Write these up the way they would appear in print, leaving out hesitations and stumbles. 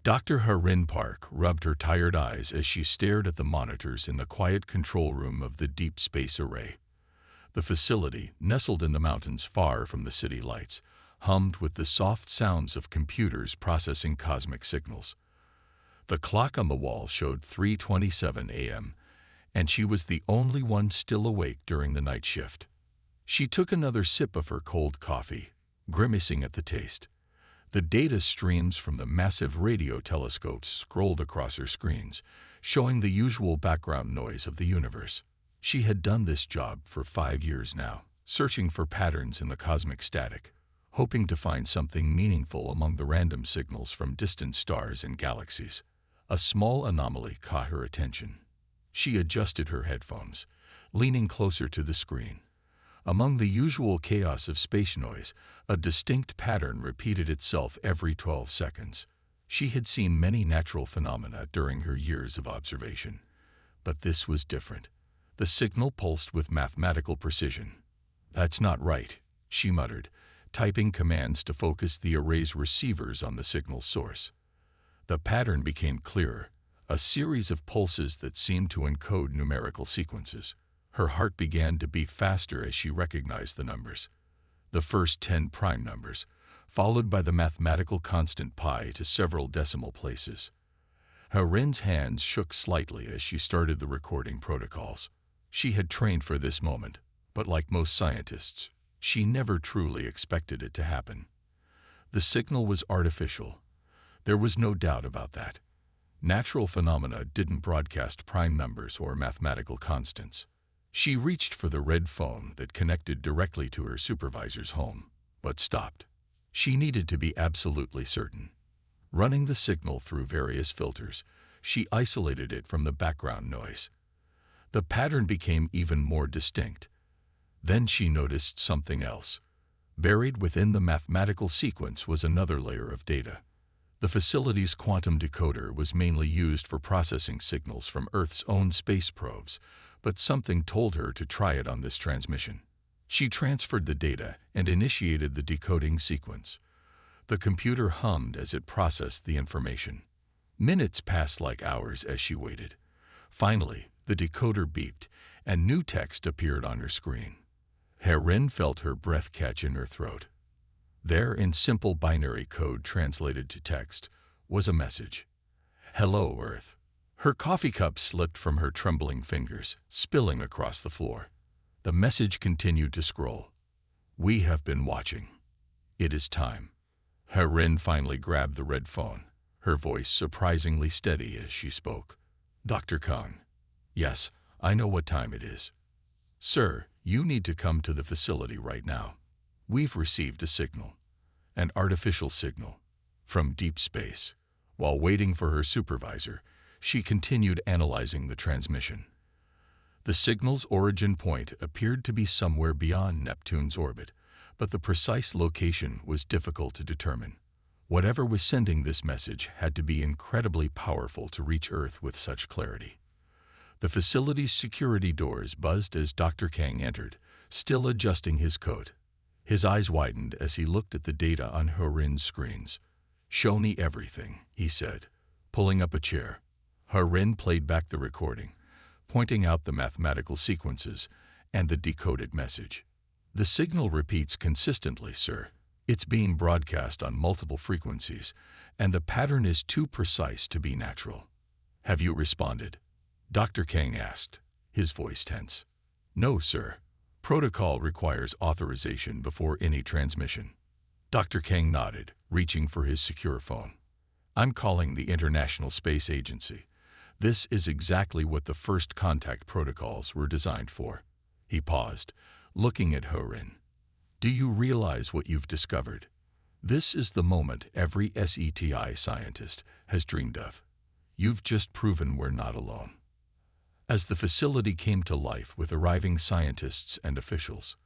Dr. Harin Park rubbed her tired eyes as she stared at the monitors in the quiet control room of the Deep Space Array. The facility, nestled in the mountains far from the city lights, hummed with the soft sounds of computers processing cosmic signals. The clock on the wall showed 3:27 a.m., and she was the only one still awake during the night shift. She took another sip of her cold coffee, grimacing at the taste. The data streams from the massive radio telescopes scrolled across her screens, showing the usual background noise of the universe. She had done this job for 5 years now, searching for patterns in the cosmic static, hoping to find something meaningful among the random signals from distant stars and galaxies. A small anomaly caught her attention. She adjusted her headphones, leaning closer to the screen. Among the usual chaos of space noise, a distinct pattern repeated itself every 12 seconds. She had seen many natural phenomena during her years of observation, but this was different. The signal pulsed with mathematical precision. "That's not right," she muttered, typing commands to focus the array's receivers on the signal source. The pattern became clearer, a series of pulses that seemed to encode numerical sequences. Her heart began to beat faster as she recognized the numbers. The first 10 prime numbers, followed by the mathematical constant pi to several decimal places. Harin's hands shook slightly as she started the recording protocols. She had trained for this moment, but like most scientists, she never truly expected it to happen. The signal was artificial. There was no doubt about that. Natural phenomena didn't broadcast prime numbers or mathematical constants. She reached for the red phone that connected directly to her supervisor's home, but stopped. She needed to be absolutely certain. Running the signal through various filters, she isolated it from the background noise. The pattern became even more distinct. Then she noticed something else. Buried within the mathematical sequence was another layer of data. The facility's quantum decoder was mainly used for processing signals from Earth's own space probes, but something told her to try it on this transmission. She transferred the data and initiated the decoding sequence. The computer hummed as it processed the information. Minutes passed like hours as she waited. Finally, the decoder beeped, and new text appeared on her screen. Harin felt her breath catch in her throat. There, in simple binary code translated to text, was a message. "Hello, Earth." Her coffee cup slipped from her trembling fingers, spilling across the floor. The message continued to scroll. "We have been watching. It is time." Harin finally grabbed the red phone, her voice surprisingly steady as she spoke. "Dr. Kang." "Yes, I know what time it is." "Sir, you need to come to the facility right now. We've received a signal, an artificial signal, from deep space." While waiting for her supervisor, she continued analyzing the transmission. The signal's origin point appeared to be somewhere beyond Neptune's orbit, but the precise location was difficult to determine. Whatever was sending this message had to be incredibly powerful to reach Earth with such clarity. The facility's security doors buzzed as Dr. Kang entered, still adjusting his coat. His eyes widened as he looked at the data on Harin's screens. "Show me everything," he said, pulling up a chair. Harin played back the recording, pointing out the mathematical sequences and the decoded message. "The signal repeats consistently, sir. It's being broadcast on multiple frequencies, and the pattern is too precise to be natural." "Have you responded?" Dr. Kang asked, his voice tense. "No, sir. Protocol requires authorization before any transmission." Dr. Kang nodded, reaching for his secure phone. "I'm calling the International Space Agency. This is exactly what the first contact protocols were designed for." He paused, looking at Harin. "Do you realize what you've discovered? This is the moment every SETI scientist has dreamed of. You've just proven we're not alone." As the facility came to life with arriving scientists and officials,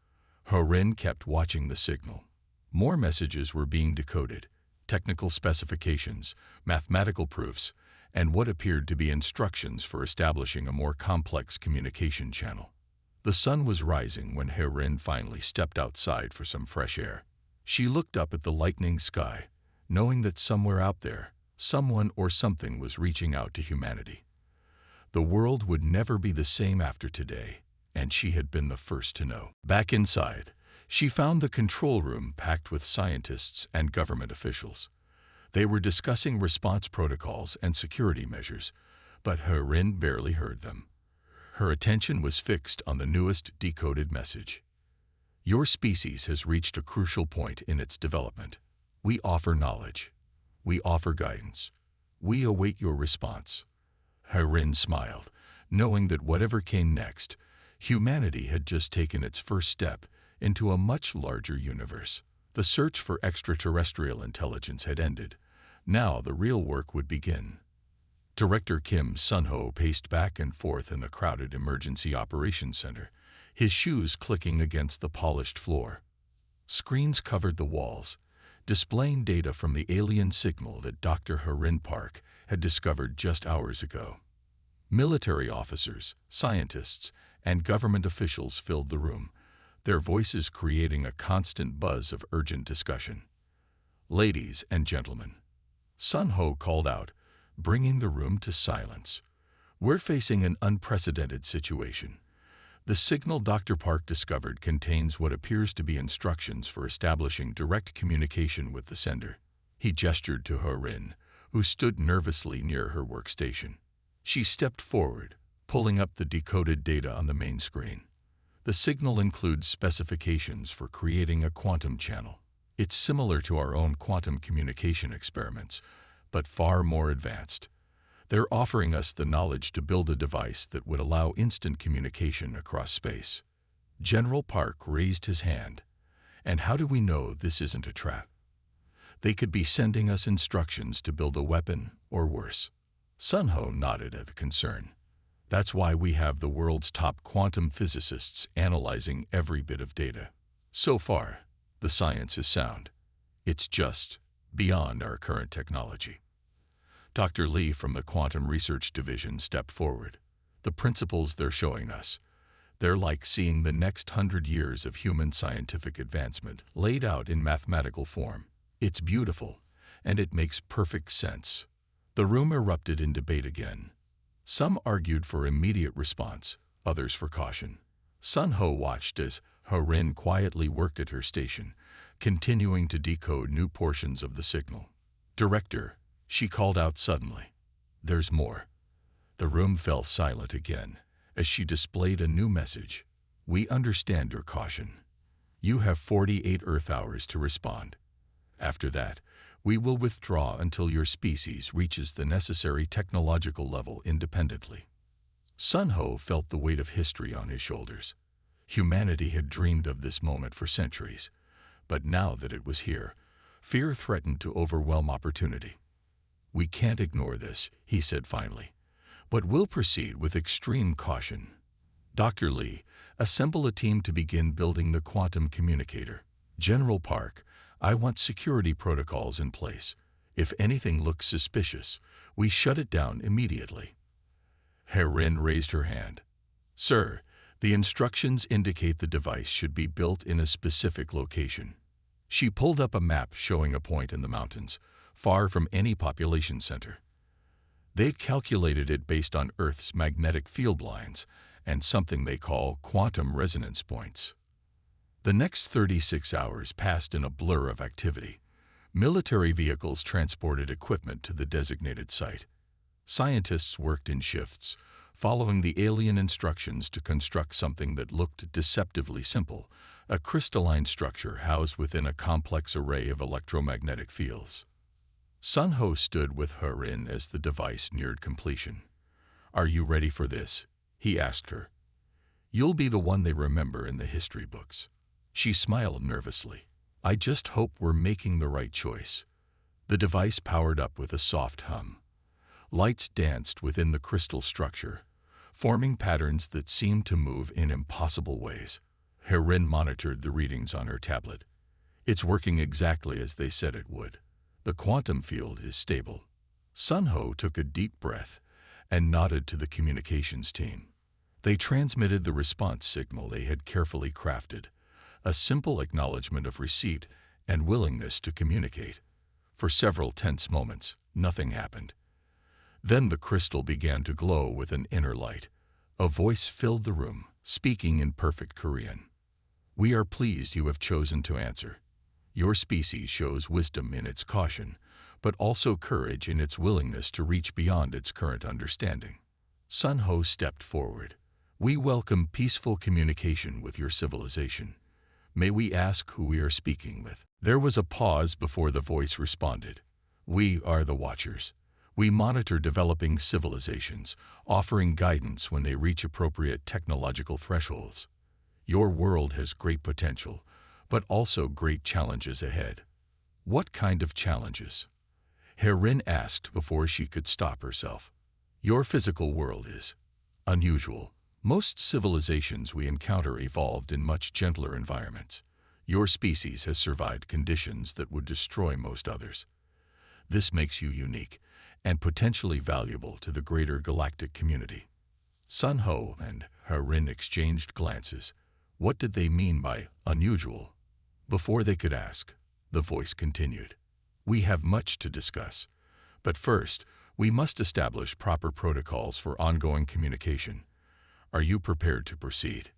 Harin kept watching the signal. More messages were being decoded, technical specifications, mathematical proofs, and what appeared to be instructions for establishing a more complex communication channel. The sun was rising when Harin finally stepped outside for some fresh air. She looked up at the lightening sky, knowing that somewhere out there, Someone or something was reaching out to humanity. The world would never be the same after today, and she had been the first to know. Back inside, she found the control room packed with scientists and government officials. They were discussing response protocols and security measures, but Harin barely heard them. Her attention was fixed on the newest decoded message. Your species has reached a crucial point in its development. We offer knowledge. We offer guidance. We await your response. Harin smiled, knowing that whatever came next, humanity had just taken its first step into a much larger universe. The search for extraterrestrial intelligence had ended. Now the real work would begin. Director Kim Sun-ho paced back and forth in the crowded Emergency Operations Center, his shoes clicking against the polished floor. Screens covered the walls, displaying data from the alien signal that Dr. Harin Park had discovered just hours ago. Military officers, scientists, and government officials filled the room, their voices creating a constant buzz of urgent discussion. Ladies and gentlemen, Sun-ho called out, bringing the room to silence. We're facing an unprecedented situation. The signal Dr. Park discovered contains what appears to be instructions for establishing direct communication with the sender. He gestured to Harin, who stood nervously near her workstation. She stepped forward, pulling up the decoded data on the main screen. The signal includes specifications for creating a quantum channel. It's similar to our own quantum communication experiments, but far more advanced. They're offering us the knowledge to build a device that would allow instant communication across space. General Park raised his hand. And how do we know this isn't a trap? They could be sending us instructions to build a weapon, or worse. Sun-ho nodded at the concern. That's why we have the world's top quantum physicists analyzing every bit of data. So far, the science is sound. It's just beyond our current technology. Dr. Lee from the Quantum Research Division stepped forward. The principles they're showing us, they're like seeing the next 100 years of human scientific advancement laid out in mathematical form. It's beautiful, and it makes perfect sense. The room erupted in debate again. Some argued for immediate response, others for caution. Sun-ho watched as Harin quietly worked at her station, continuing to decode new portions of the signal. Director, she called out suddenly. There's more. The room fell silent again as she displayed a new message. We understand your caution. You have 48 Earth hours to respond. After that, we will withdraw until your species reaches the necessary technological level independently. Sun-ho felt the weight of history on his shoulders. Humanity had dreamed of this moment for centuries, but now that it was here, fear threatened to overwhelm opportunity. We can't ignore this, he said finally, but we'll proceed with extreme caution. Dr. Lee, assemble a team to begin building the quantum communicator. General Park, I want security protocols in place. If anything looks suspicious, we shut it down immediately. Harin raised her hand. Sir, the instructions indicate the device should be built in a specific location. She pulled up a map showing a point in the mountains, far from any population center. They've calculated it based on Earth's magnetic field lines and something they call quantum resonance points. The next 36 hours passed in a blur of activity. Military vehicles transported equipment to the designated site. Scientists worked in shifts, following the alien instructions to construct something that looked deceptively simple, a crystalline structure housed within a complex array of electromagnetic fields. Sun-ho stood with Harin as the device neared completion. Are you ready for this? He asked her. You'll be the one they remember in the history books. She smiled nervously. I just hope we're making the right choice. The device powered up with a soft hum. Lights danced within the crystal structure, forming patterns that seemed to move in impossible ways. Harin monitored the readings on her tablet. It's working exactly as they said it would. The quantum field is stable. Sun-ho took a deep breath and nodded to the communications team. They transmitted the response signal they had carefully crafted, a simple acknowledgement of receipt and willingness to communicate. For several tense moments, Nothing happened. Then the crystal began to glow with an inner light. A voice filled the room, speaking in perfect Korean. "We are pleased you have chosen to answer. Your species shows wisdom in its caution, but also courage in its willingness to reach beyond its current understanding." Sun Ho stepped forward. "We welcome peaceful communication with your civilization. May we ask who we are speaking with?" There was a pause before the voice responded. "We are the Watchers. We monitor developing civilizations, offering guidance when they reach appropriate technological thresholds. Your world has great potential, but also great challenges ahead." "What kind of challenges?" Herin asked before she could stop herself. "Your physical world is unusual. Most civilizations we encounter evolved in much gentler environments. Your species has survived conditions that would destroy most others. This makes you unique and potentially valuable to the greater galactic community." Sun Ho and Herin exchanged glances. What did they mean by unusual? Before they could ask, the voice continued. "We have much to discuss, but first, we must establish proper protocols for ongoing communication. Are you prepared to proceed?"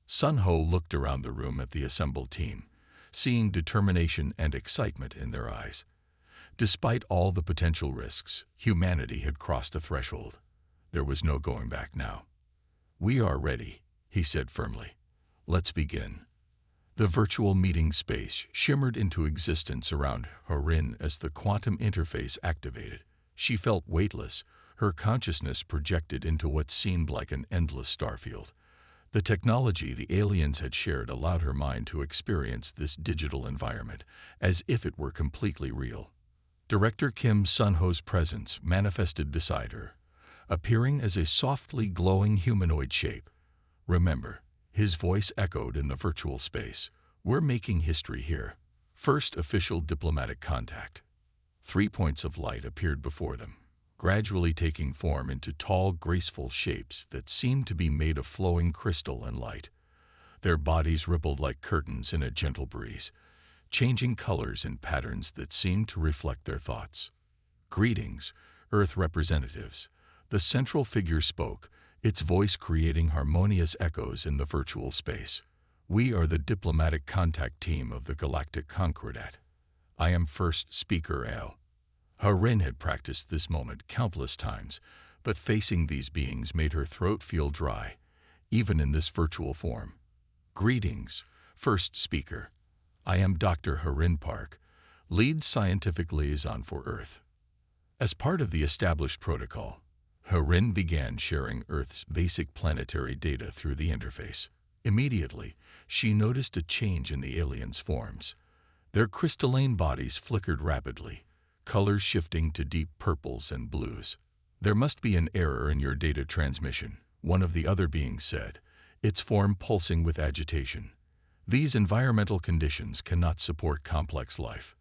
Sun Ho looked around the room at the assembled team, seeing determination and excitement in their eyes. Despite all the potential risks, humanity had crossed a threshold. There was no going back now. "We are ready," he said firmly. "Let's begin." The virtual meeting space shimmered into existence around Herin as the quantum interface activated. She felt weightless, her consciousness projected into what seemed like an endless starfield. The technology the aliens had shared allowed her mind to experience this digital environment as if it were completely real. Director Kim Sun-ho's presence manifested beside her, appearing as a softly glowing humanoid shape. "Remember," his voice echoed in the virtual space, "we're making history here. First official diplomatic contact." 3 points of light appeared before them, gradually taking form into tall, graceful shapes that seemed to be made of flowing crystal and light. Their bodies rippled like curtains in a gentle breeze, changing colors and patterns that seemed to reflect their thoughts. "Greetings, Earth representatives." The central figure spoke, its voice creating harmonious echoes in the virtual space. "We are the diplomatic contact team of the Galactic Concordat. I am first speaker Al." Herin had practiced this moment countless times, but facing these beings made her throat feel dry, even in this virtual form. "Greetings, first speaker. I am Dr. Herin Park, lead scientific liaison for Earth." As part of the established protocol, Herin began sharing Earth's basic planetary data through the interface. Immediately, she noticed a change in the aliens' forms. Their crystalline bodies flickered rapidly, colors shifting to deep purples and blues. "There must be an error in your data transmission," one of the other beings said, its form pulsing with agitation. "These environmental conditions cannot support complex life."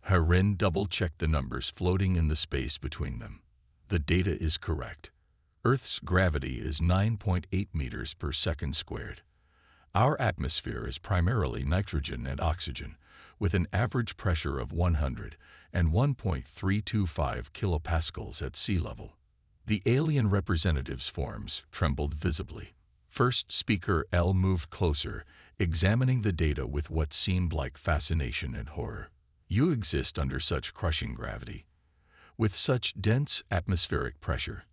Herin double-checked the numbers floating in the space between them. "The data is correct. Earth's gravity is 9.8 meters per second squared. Our atmosphere is primarily nitrogen and oxygen, with an average pressure of 100 and 1.325 kilopascals at sea level." The alien representative's forms trembled visibly. First speaker L moved closer, examining the data with what seemed like fascination and horror. "You exist under such crushing gravity, with such dense atmospheric pressure.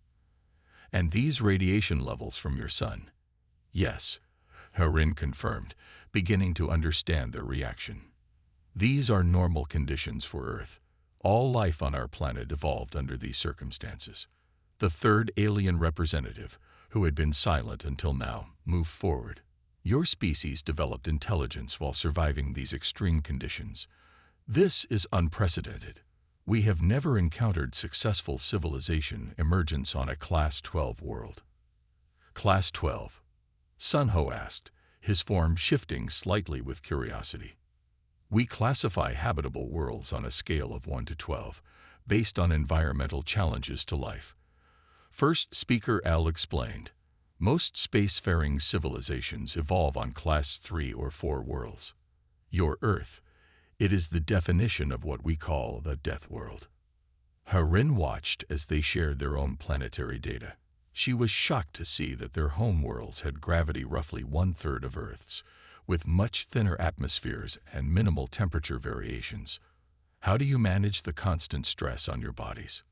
And these radiation levels from your sun." "Yes," Herin confirmed, beginning to understand their reaction. "These are normal conditions for Earth. All life on our planet evolved under these circumstances." The third alien representative, who had been silent until now, moved forward. "Your species developed intelligence while surviving these extreme conditions. This is unprecedented. We have never encountered successful civilization emergence on a Class 12 world." "Class 12?" Sun Ho asked, his form shifting slightly with curiosity. "We classify habitable worlds on a scale of 1 to 12, based on environmental challenges to life." First speaker Al explained, "Most spacefaring civilizations evolve on Class 3 or 4 worlds. Your Earth, it is the definition of what we call the Deathworld." Harin watched as they shared their own planetary data. She was shocked to see that their homeworlds had gravity roughly one-third of Earth's, with much thinner atmospheres and minimal temperature variations. "How do you manage the constant stress on your bodies?"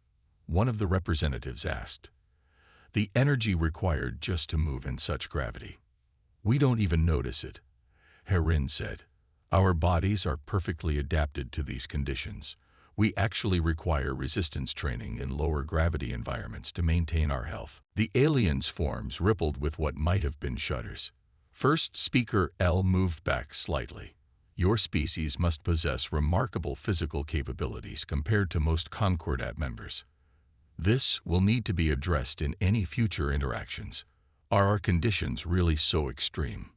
one of the representatives asked. "The energy required just to move in such gravity. We don't even notice it," Harin said. "Our bodies are perfectly adapted to these conditions. We actually require resistance training in lower gravity environments to maintain our health." The aliens' forms rippled with what might have been shudders. First speaker L moved back slightly. "Your species must possess remarkable physical capabilities compared to most Concordat members. This will need to be addressed in any future interactions. Are our conditions really so extreme?"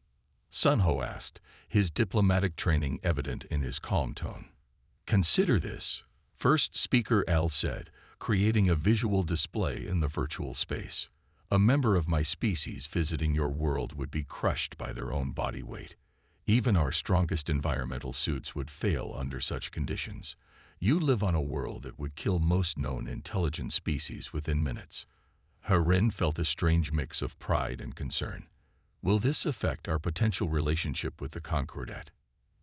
Sunho asked, his diplomatic training evident in his calm tone. "Consider this," first speaker L said, creating a visual display in the virtual space. "A member of my species visiting your world would be crushed by their own body weight. Even our strongest environmental suits would fail under such conditions. You live on a world that would kill most known intelligent species within minutes." Harin felt a strange mix of pride and concern. "Will this affect our potential relationship with the Concordat?"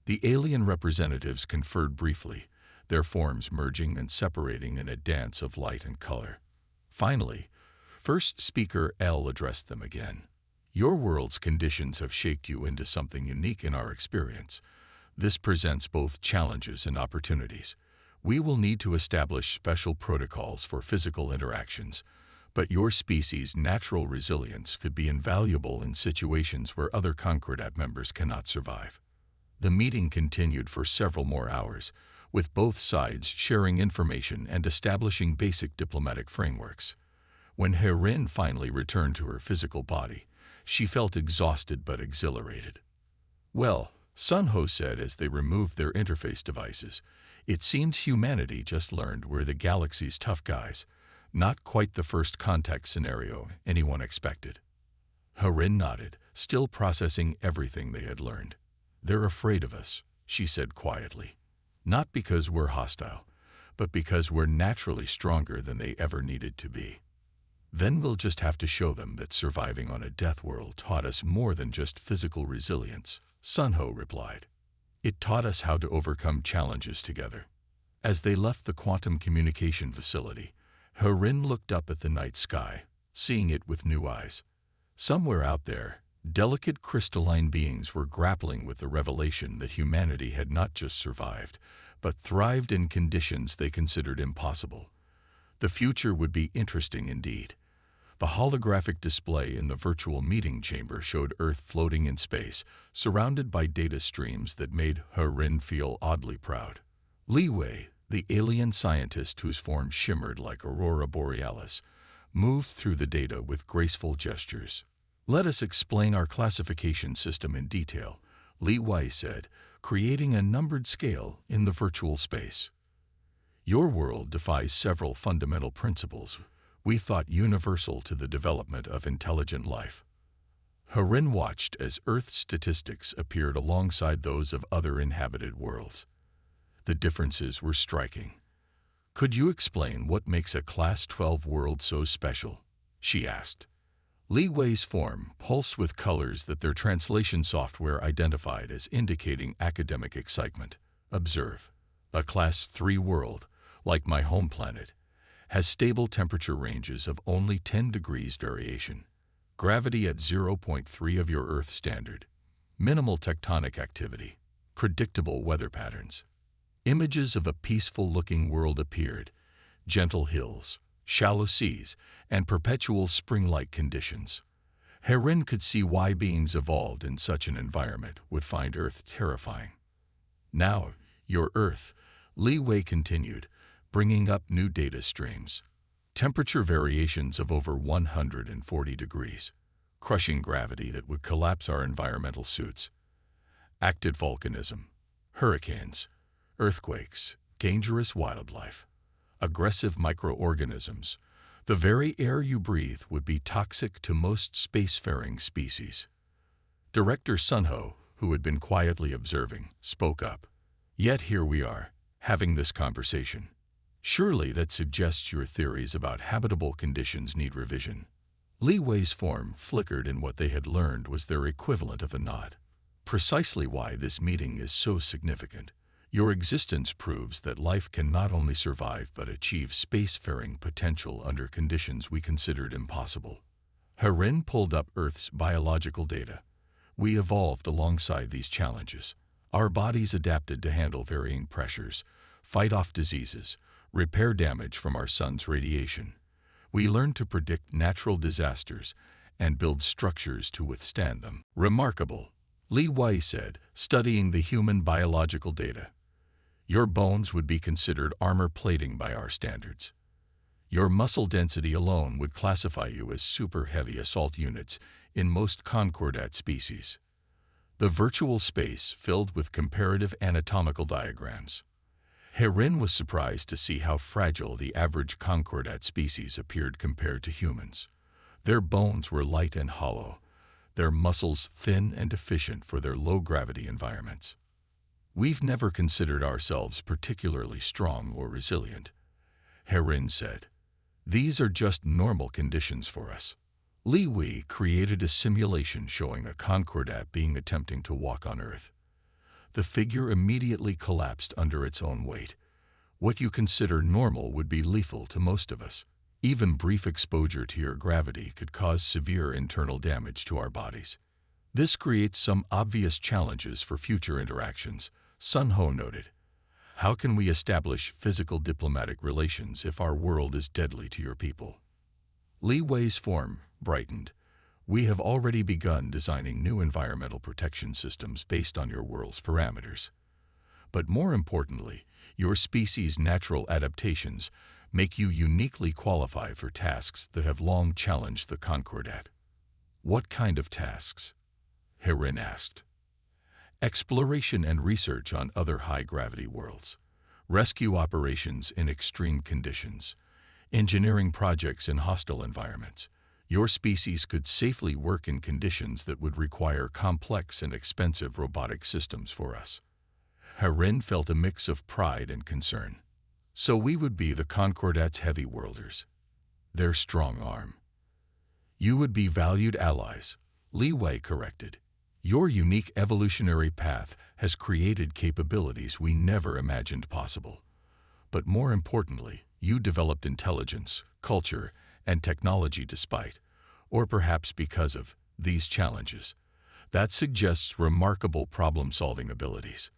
The alien representatives conferred briefly, their forms merging and separating in a dance of light and color. Finally, first speaker L addressed them again. "Your world's conditions have shaped you into something unique in our experience. This presents both challenges and opportunities. We will need to establish special protocols for physical interactions, but your species' natural resilience could be invaluable in situations where other Concordat members cannot survive." The meeting continued for several more hours, with both sides sharing information and establishing basic diplomatic frameworks. When Harin finally returned to her physical body, she felt exhausted but exhilarated. "Well," Sunho said as they removed their interface devices, "it seems humanity just learned we're the galaxy's tough guys. Not quite the first contact scenario anyone expected." Harin nodded, still processing everything they had learned. "They're afraid of us," she said quietly. "Not because we're hostile, but because we're naturally stronger than they ever needed to be. Then we'll just have to show them that surviving on a death world taught us more than just physical resilience," Sunho replied. "It taught us how to overcome challenges together." As they left the quantum communication facility, Harin looked up at the night sky, seeing it with new eyes. Somewhere out there, delicate crystalline beings were grappling with the revelation that humanity had not just survived, but thrived in conditions they considered impossible. The future would be interesting indeed. The holographic display in the virtual meeting chamber showed Earth floating in space, surrounded by data streams that made Harin feel oddly proud. Li Wei, the alien scientist whose form shimmered like aurora borealis, moved through the data with graceful gestures. "Let us explain our classification system in detail," Li Wei said, creating a numbered scale in the virtual space. "Your world defies several fundamental principles we thought universal to the development of intelligent life." Harin watched as Earth statistics appeared alongside those of other inhabited worlds. The differences were striking. "Could you explain what makes a Class 12 world so special?" she asked. Li Wei's form pulsed with colors that their translation software identified as indicating academic excitement. "Observe. A Class 3 world, like my home planet, has stable temperature ranges of only 10 degrees variation, gravity at 0.3 of your Earth standard, minimal tectonic activity, predictable weather patterns." Images of a peaceful-looking world appeared: gentle hills, shallow seas, and perpetual spring-like conditions. Harin could see why beings evolved in such an environment would find Earth terrifying. "Now, your Earth," Li Wei continued, bringing up new data streams. "Temperature variations of over 140 degrees, crushing gravity that would collapse our environmental suits. Active volcanism, hurricanes, earthquakes, dangerous wildlife, aggressive microorganisms. The very air you breathe would be toxic to most spacefaring species." Director Sunho, who had been quietly observing, spoke up. "Yet here we are, having this conversation. Surely that suggests your theories about habitable conditions need revision. Li Wei's form flickered, and what they had learned was their equivalent of a nod. Precisely why this meeting is so significant. Your existence proves that life can not only survive but achieve spacefaring potential under conditions we considered impossible. Harin pulled up Earth's biological data. We evolved alongside these challenges. Our bodies adapted to handle varying pressures, fight off diseases, repair damage from our sun's radiation. We learned to predict natural disasters and build structures to withstand them. Remarkable, Li Wei said, studying the human biological data. Your bones would be considered armor plating by our standards. Your muscle density alone would classify you as super heavy assault units in most concordat species. The virtual space filled with comparative anatomical diagrams. Harin was surprised to see how fragile the average concordat species appeared compared to humans. Their bones were light and hollow, their muscles thin and deficient for their low-gravity environments. We've never considered ourselves particularly strong or resilient, Harin said. These are just normal conditions for us. Li Wei created a simulation showing a concordat being attempting to walk on Earth. The figure immediately collapsed under its own weight. What you consider normal would be lethal to most of us. Even brief exposure to your gravity could cause severe internal damage to our bodies. This creates some obvious challenges for future interactions, Sun Ho noted. How can we establish physical diplomatic relations if our world is deadly to your people? Li Wei's form brightened. We have already begun designing new environmental protection systems based on your world's parameters. But more importantly, your species' natural adaptations make you uniquely qualified for tasks that have long challenged the Concordat. What kind of tasks? Harin asked. Exploration and research on other high-gravity worlds, rescue operations in extreme conditions, engineering projects in hostile environments. Your species could safely work in conditions that would require complex and expensive robotic systems for us. Harin felt a mix of pride and concern. So we would be the Concordat's heavy worlders, their strong arm. You would be valued allies, Li Wei corrected. Your unique evolutionary path has created capabilities we never imagined possible. But more importantly, you developed intelligence, culture, and technology despite, or perhaps because of, these challenges. That suggests remarkable problem-solving abilities.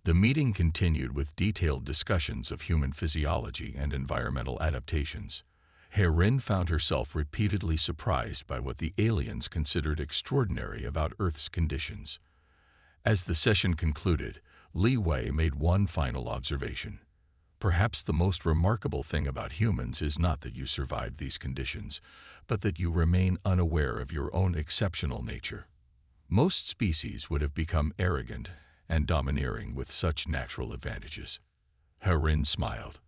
The meeting continued with detailed discussions of human physiology and environmental adaptations. Harin found herself repeatedly surprised by what the aliens considered extraordinary about Earth's conditions. As the session concluded, Li Wei made one final observation. Perhaps the most remarkable thing about humans is not that you survived these conditions, but that you remain unaware of your own exceptional nature. Most species would have become arrogant and domineering with such natural advantages. Harin smiled.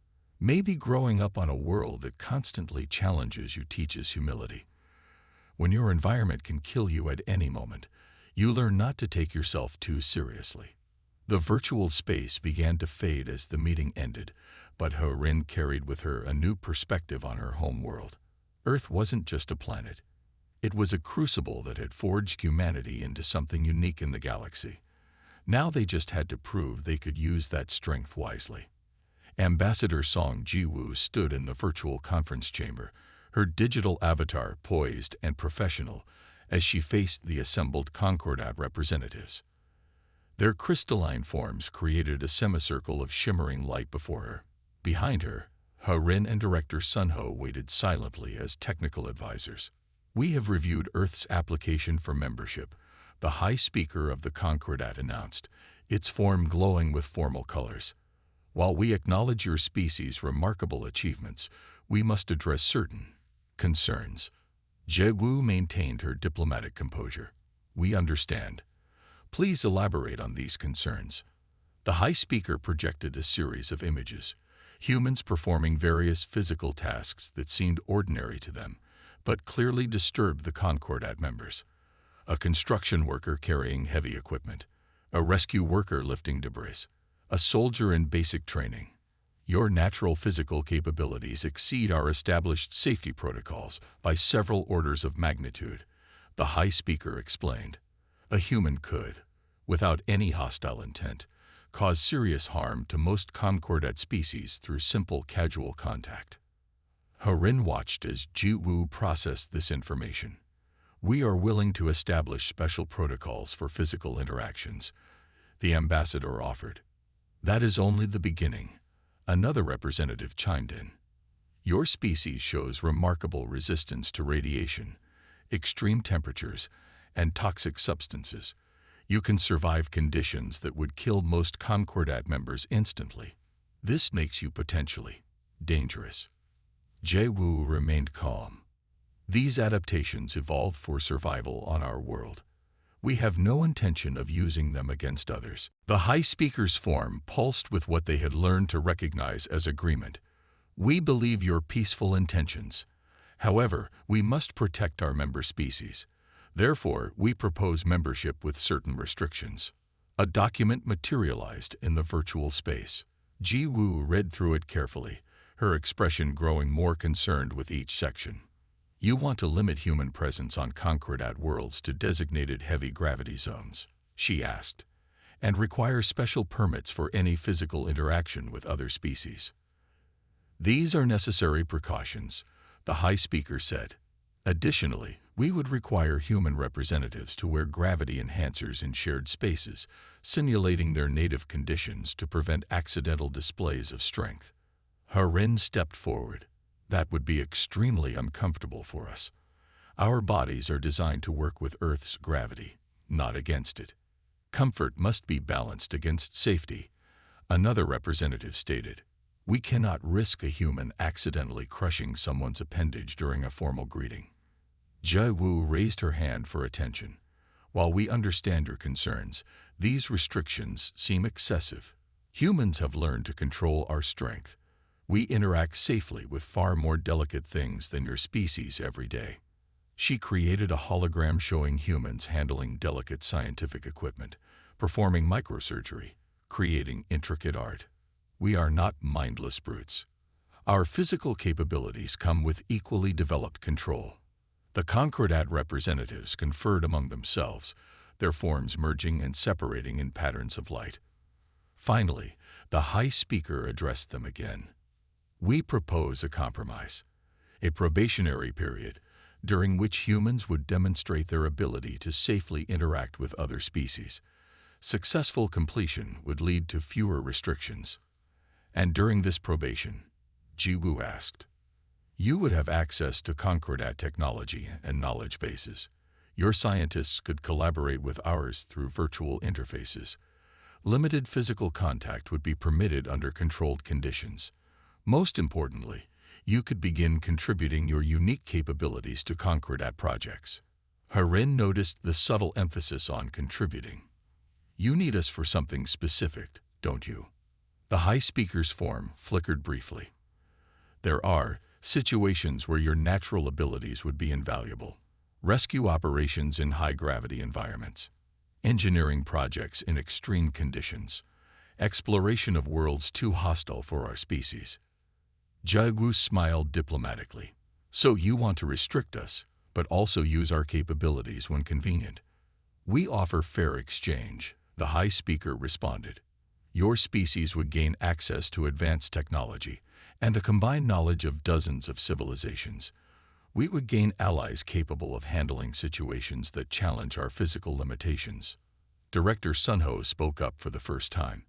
Maybe growing up on a world that constantly challenges you teaches humility. When your environment can kill you at any moment, you learn not to take yourself too seriously. The virtual space began to fade as the meeting ended, but Harin carried with her a new perspective on her home world. Earth wasn't just a planet. It was a crucible that had forged humanity into something unique in the galaxy. Now they just had to prove they could use that strength wisely. Ambassador Song Jiwoo stood in the virtual conference chamber, her digital avatar poised and professional as she faced the assembled Concordat representatives. Their crystalline forms created a semicircle of shimmering light before her. Behind her, Harin and Director Sun Ho waited silently as technical advisors. We have reviewed Earth's application for membership, the High Speaker of the Concordat announced, its form glowing with formal colors. While we acknowledge your species' remarkable achievements, we must address certain concerns. Jiwoo maintained her diplomatic composure. We understand. Please elaborate on these concerns. The High Speaker projected a series of images, humans performing various physical tasks that seemed ordinary to them, but clearly disturbed the Concordat members. A construction worker carrying heavy equipment, a rescue worker lifting debris, a soldier in basic training. Your natural physical capabilities exceed our established safety protocols by several orders of magnitude, the High Speaker explained. A human could, without any hostile intent, cause serious harm to most concordat species through simple casual contact. Harin watched as Ji-Woo processed this information. We are willing to establish special protocols for physical interactions, the ambassador offered. That is only the beginning, another representative chimed in. Your species shows remarkable resistance to radiation, extreme temperatures, and toxic substances. You can survive conditions that would kill most concordat members instantly. This makes you potentially dangerous. Jae-woo remained calm. These adaptations evolved for survival on our world. We have no intention of using them against others. The High Speaker's form pulsed with what they had learned to recognize as agreement. We believe your peaceful intentions. However, we must protect our member species. Therefore, we propose membership with certain restrictions. A document materialized in the virtual space. Ji-Woo read through it carefully, her expression growing more concerned with each section. You want to limit human presence on concordat worlds to designated heavy gravity zones, she asked, and require special permits for any physical interaction with other species. These are necessary precautions, the High Speaker said. Additionally, we would require human representatives to wear gravity enhancers in shared spaces, simulating their native conditions to prevent accidental displays of strength. Harin stepped forward. That would be extremely uncomfortable for us. Our bodies are designed to work with Earth's gravity, not against it. Comfort must be balanced against safety, another representative stated. We cannot risk a human accidentally crushing someone's appendage during a formal greeting. Jae-woo raised her hand for attention. While we understand your concerns, these restrictions seem excessive. Humans have learned to control our strength. We interact safely with far more delicate things than your species every day. She created a hologram showing humans handling delicate scientific equipment, performing microsurgery, creating intricate art. We are not mindless brutes. Our physical capabilities come with equally developed control. The concordat representatives conferred among themselves, their forms merging and separating in patterns of light. Finally, the High Speaker addressed them again. We propose a compromise, a probationary period, during which humans would demonstrate their ability to safely interact with other species. Successful completion would lead to fewer restrictions. And during this probation, Ji-Woo asked, you would have access to concordat technology and knowledge bases. Your scientists could collaborate with ours through virtual interfaces. Limited physical contact would be permitted under controlled conditions. Most importantly, you could begin contributing your unique capabilities to concordat projects. Harin noticed the subtle emphasis on contributing. You need us for something specific, don't you? The High Speaker's form flickered briefly. There are situations where your natural abilities would be invaluable. Rescue operations in high-gravity environments. Engineering projects in extreme conditions. Exploration of worlds too hostile for our species. Jae-woo smiled diplomatically. So you want to restrict us, but also use our capabilities when convenient. We offer fair exchange, the High Speaker responded. Your species would gain access to advanced technology and the combined knowledge of dozens of civilizations. We would gain allies capable of handling situations that challenge our physical limitations. Director Sunho spoke up for the first time.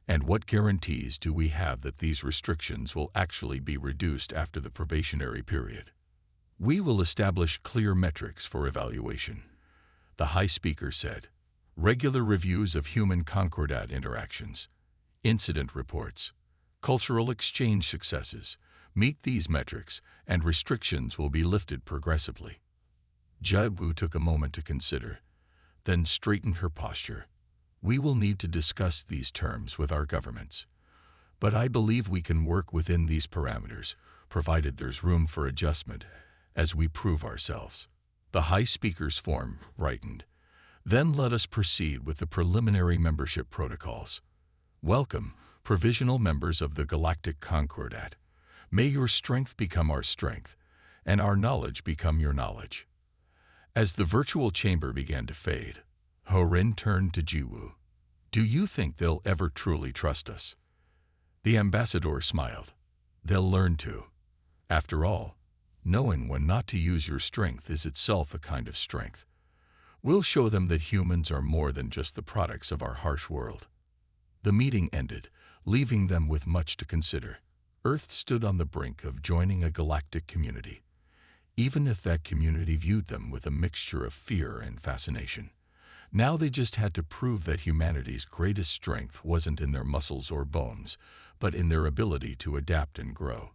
And what guarantees do we have that these restrictions will actually be reduced after the probationary period? We will establish clear metrics for evaluation, the High Speaker said. Regular reviews of human concordat interactions, incident reports, cultural exchange successes. Meet these metrics, and restrictions will be lifted progressively. Jae-woo took a moment to consider, then straightened her posture. We will need to discuss these terms with our governments. But I believe we can work within these parameters, provided there's room for adjustment, as we prove ourselves. The High Speaker's form brightened. Then let us proceed with the preliminary membership protocols. Welcome, provisional members of the Galactic Concordat. May your strength become our strength, and our knowledge become your knowledge. As the virtual chamber began to fade, Ho-Rin turned to Jiwoo. Do you think they'll ever truly trust us? The ambassador smiled. They'll learn to. After all, knowing when not to use your strength is itself a kind of strength. We'll show them that humans are more than just the products of our harsh world. The meeting ended, leaving them with much to consider. Earth stood on the brink of joining a galactic community, even if that community viewed them with a mixture of fear and fascination. Now they just had to prove that humanity's greatest strength wasn't in their muscles or bones, but in their ability to adapt and grow.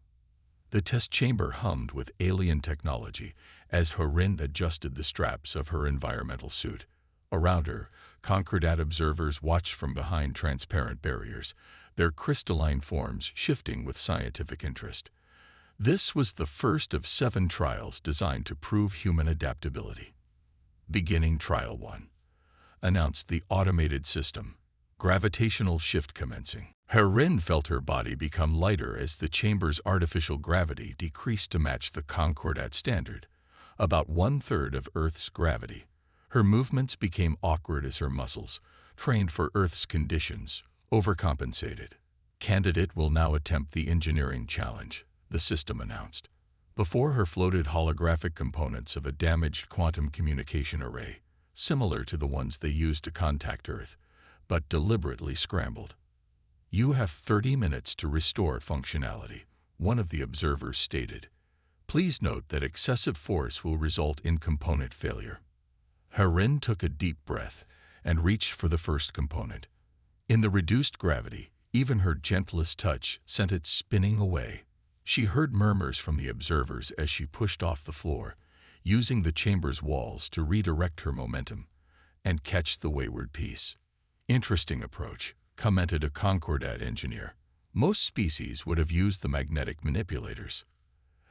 The test chamber hummed with alien technology as Ho-Rin adjusted the straps of her environmental suit. Around her, Concordat observers watched from behind transparent barriers, their crystalline forms shifting with scientific interest. This was the first of 7 trials designed to prove human adaptability. Beginning Trial 1. Announced the automated system. Gravitational shift commencing. Ho-Rin felt her body become lighter as the chamber's artificial gravity decreased to match the Concordat standard, about 1/3 of Earth's gravity. Her movements became awkward as her muscles, trained for Earth's conditions, overcompensated. Candidate will now attempt the engineering challenge, the system announced. Before her floated holographic components of a damaged quantum communication array, similar to the ones they used to contact Earth, but deliberately scrambled. You have 30 minutes to restore functionality, one of the observers stated. Please note that excessive force will result in component failure. Ho-Rin took a deep breath and reached for the first component. In the reduced gravity, even her gentlest touch sent it spinning away. She heard murmurs from the observers as she pushed off the floor, using the chamber's walls to redirect her momentum and catch the wayward piece. Interesting approach, commented a Concordat engineer. Most species would have used the magnetic manipulators.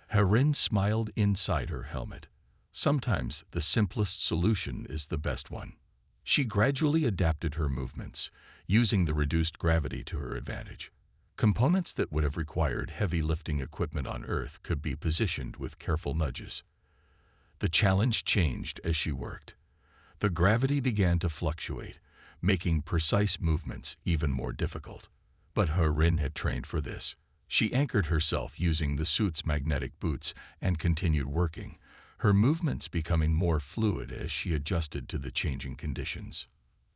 Ho-Rin smiled inside her helmet. Sometimes the simplest solution is the best one. She gradually adapted her movements, using the reduced gravity to her advantage. Components that would have required heavy lifting equipment on Earth could be positioned with careful nudges. The challenge changed as she worked. The gravity began to fluctuate, making precise movements even more difficult. But Ho-Rin had trained for this. She anchored herself using the suit's magnetic boots and continued working, her movements becoming more fluid as she adjusted to the changing conditions.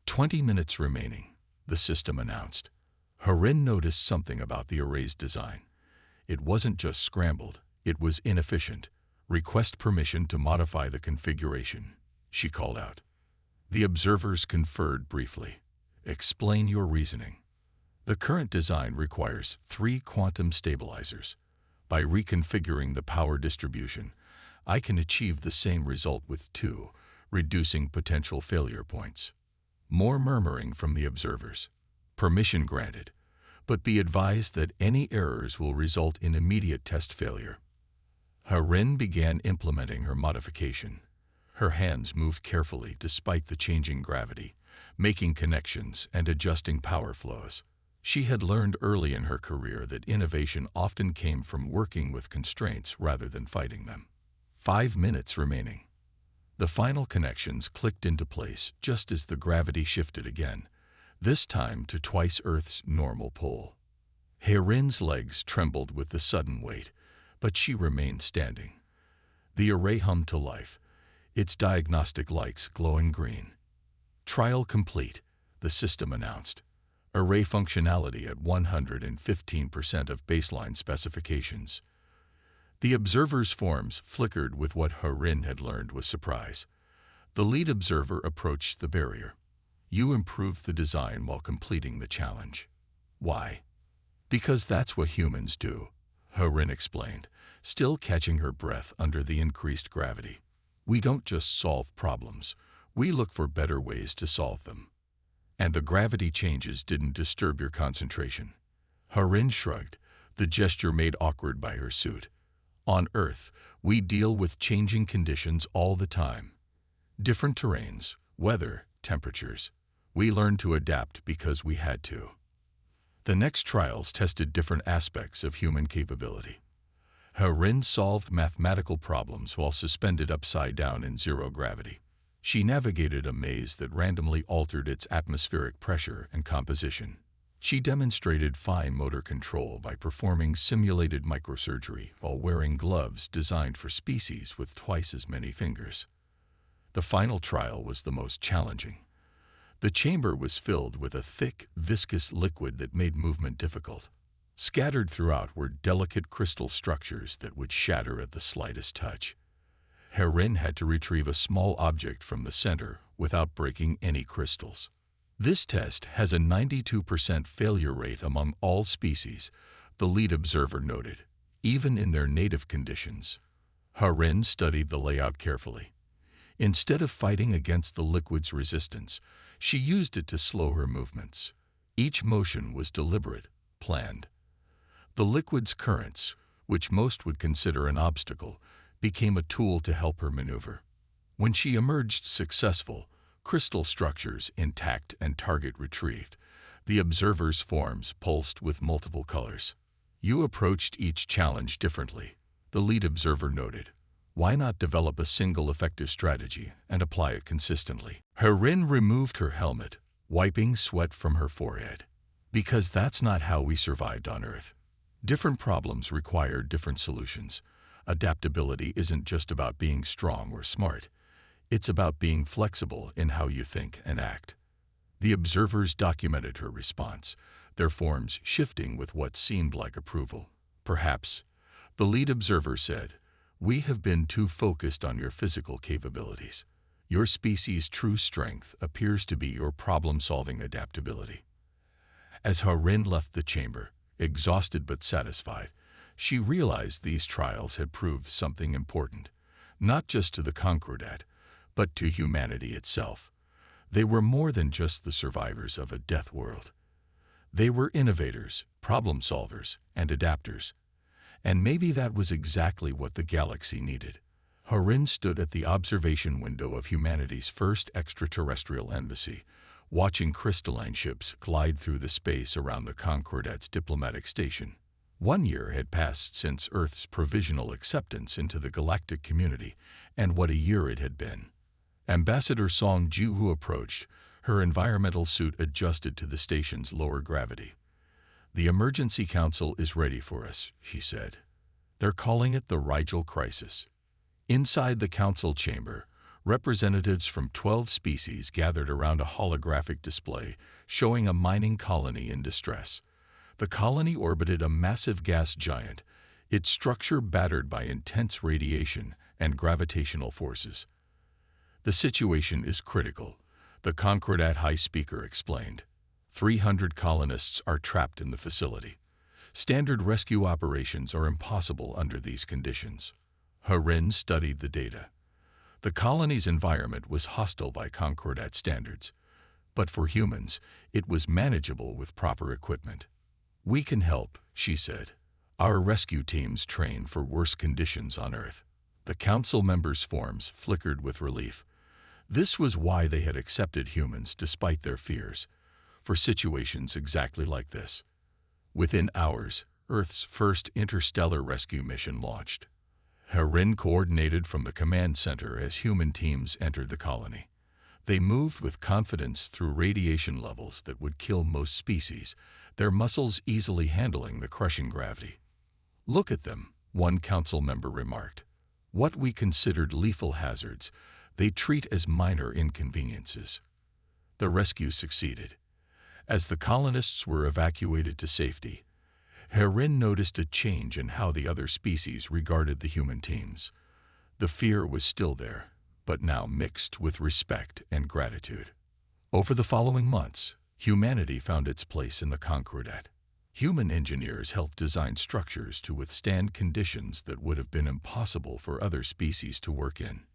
20 minutes remaining, the system announced. Ho-Rin noticed something about the array's design. It wasn't just scrambled, it was inefficient. Request permission to modify the configuration, she called out. The observers conferred briefly. Explain your reasoning. The current design requires 3 quantum stabilizers. By reconfiguring the power distribution, I can achieve the same result with 2, reducing potential failure points. More murmuring from the observers. Permission granted, but be advised that any errors will result in immediate test failure. Ho-Rin began implementing her modification. Her hands moved carefully despite the changing gravity, making connections and adjusting power flows. She had learned early in her career that innovation often came from working with constraints rather than fighting them. 5 minutes remaining. The final connections clicked into place just as the gravity shifted again, this time to twice Earth's normal pull. Ho-Rin's legs trembled with the sudden weight, but she remained standing. The array hummed to life, its diagnostic lights glowing green. Trial complete, the system announced. Array functionality at 115% of baseline specifications. The observers' forms flickered with what Ho-Rin had learned with surprise. The lead observer approached the barrier. You improved the design while completing the challenge. Why? Because that's what humans do, Ho-Rin explained, still catching her breath under the increased gravity. We don't just solve problems, we look for better ways to solve them. And the gravity changes didn't disturb your concentration. Ho-Rin shrugged, the gesture made awkward by her suit. On Earth, we deal with changing conditions all the time. Different terrains, weather, temperatures. We learn to adapt because we had to. The next trials tested different aspects of human capability. Harin solved mathematical problems while suspended upside down in zero gravity. She navigated a maze that randomly altered its atmospheric pressure and composition. She demonstrated fine motor control by performing simulated microsurgery while wearing gloves designed for species with twice as many fingers. The final trial was the most challenging. The chamber was filled with a thick, viscous liquid that made movement difficult. Scattered throughout were delicate crystal structures that would shatter at the slightest touch. Harin had to retrieve a small object from the center without breaking any crystals. This test has a 92% failure rate among all species, the lead observer noted, even in their native conditions. Harin studied the layout carefully. Instead of fighting against the liquid's resistance, she used it to slow her movements. Each motion was deliberate, planned. The liquid's currents, which most would consider an obstacle, became a tool to help her maneuver. When she emerged successful, crystal structures intact and target retrieved, the observer's forms pulsed with multiple colors. You approached each challenge differently, the lead observer noted. Why not develop a single effective strategy and apply it consistently? Harin removed her helmet, wiping sweat from her forehead. Because that's not how we survived on Earth. Different problems require different solutions. Adaptability isn't just about being strong or smart. It's about being flexible in how you think and act. The observers documented her response, their forms shifting with what seemed like approval. Perhaps, the lead observer said, "We have been too focused on your physical capabilities. Your species' true strength appears to be your problem-solving adaptability." As Harin left the chamber, exhausted but satisfied, she realized these trials had proved something important, not just to the Concordat, but to humanity itself. They were more than just the survivors of a death world. They were innovators, problem solvers, and adapters. And maybe that was exactly what the galaxy needed. Harin stood at the observation window of humanity's first extraterrestrial embassy, watching crystalline ships glide through the space around the Concordat's diplomatic station. 1 year had passed since Earth's provisional acceptance into the galactic community, and what a year it had been. Ambassador Song Ju approached, her environmental suit adjusted to the station's lower gravity. "The Emergency Council is ready for us," she said. "They're calling it the Rigel Crisis." Inside the council chamber, representatives from 12 species gathered around a holographic display showing a mining colony in distress. The colony orbited a massive gas giant, its structure battered by intense radiation and gravitational forces. "The situation is critical," the Concordat High Speaker explained. 300 colonists are trapped in the facility. Standard rescue operations are impossible under these conditions. Harin studied the data. The colony's environment was hostile by Concordat standards, but for humans, it was manageable with proper equipment. "We can help," she said. "Our rescue teams train for worse conditions on Earth." The council members' forms flickered with relief. This was why they had accepted humans despite their fears, for situations exactly like this. Within hours, Earth's first interstellar rescue mission launched. Harin coordinated from the command center as human teams entered the colony. They moved with confidence through radiation levels that would kill most species, their muscles easily handling the crushing gravity. "Look at them," one council member remarked. "What we considered lethal hazards, they treat as minor inconveniences." The rescue succeeded. As the colonists were evacuated to safety, Harin noticed a change in how the other species regarded the human teams. The fear was still there, but now mixed with respect and gratitude. Over the following months, humanity found its place in the Concordat. Human engineers helped design structures to withstand conditions that would have been impossible for other species to work in.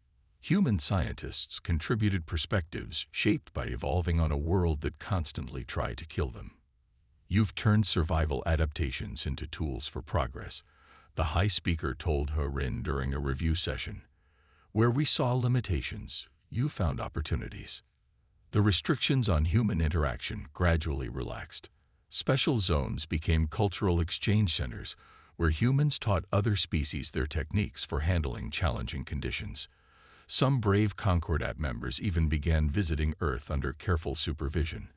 Human scientists contributed perspectives shaped by evolving on a world that constantly tried to kill them. "You've turned survival adaptations into tools for progress," the High Speaker told Harin during a review session. "Where we saw limitations, you found opportunities." The restrictions on human interaction gradually relaxed. Special zones became cultural exchange centers where humans taught other species their techniques for handling challenging conditions. Some brave Concordat members even began visiting Earth under careful supervision,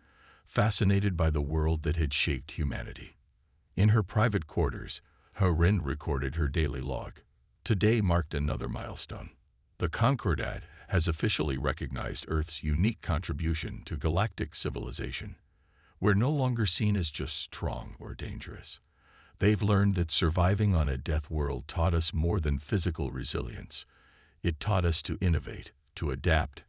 fascinated by the world that had shaped humanity. In her private quarters, Harin recorded her daily log. Today marked another milestone. The Concordat has officially recognized Earth's unique contribution to galactic civilization. We're no longer seen as just strong or dangerous. They've learned that surviving on a death world taught us more than physical resilience. It taught us to innovate, to adapt,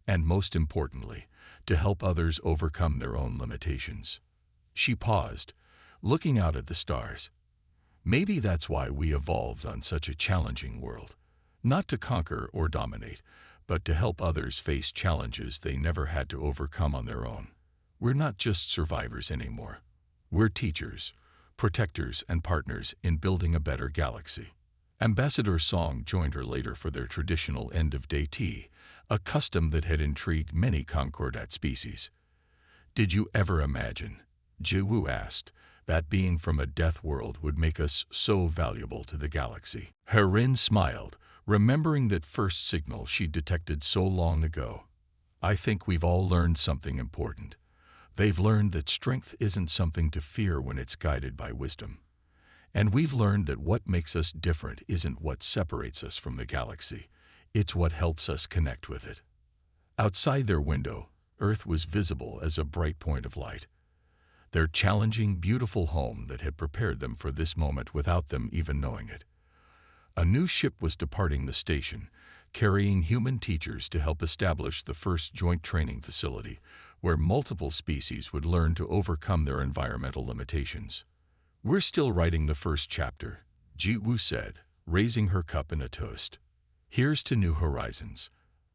and most importantly, to help others overcome their own limitations. She paused, looking out at the stars. Maybe that's why we evolved on such a challenging world. Not to conquer or dominate, but to help others face challenges they never had to overcome on their own. We're not just survivors anymore. We're teachers, protectors, and partners in building a better galaxy. Ambassador Song joined her later for their traditional end-of-day tea, a custom that had intrigued many Concordat species. "Did you ever imagine," Jiwoo asked, "that being from a death world would make us so valuable to the galaxy?" Harin smiled, remembering that first signal she'd detected so long ago. "I think we've all learned something important. They've learned that strength isn't something to fear when it's guided by wisdom. And we've learned that what makes us different isn't what separates us from the galaxy. It's what helps us connect with it." Outside their window, Earth was visible as a bright point of light. Their challenging, beautiful home that had prepared them for this moment without them even knowing it. A new ship was departing the station, carrying human teachers to help establish the first joint training facility, where multiple species would learn to overcome their environmental limitations. "We're still writing the first chapter," Jiwoo said, raising her cup in a toast. "Here's to new horizons."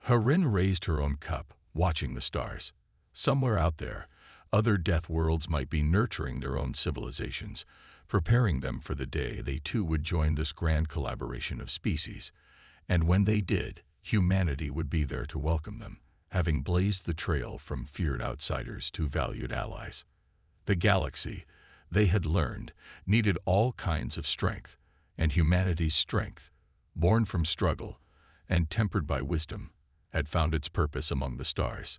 Harin raised her own cup, watching the stars. Somewhere out there, other death worlds might be nurturing their own civilizations, preparing them for the day they too would join this grand collaboration of species. And when they did, humanity would be there to welcome them, having blazed the trail from feared outsiders to valued allies. The galaxy, they had learned, needed all kinds of strength, and humanity's strength, born from struggle and tempered by wisdom, had found its purpose among the stars.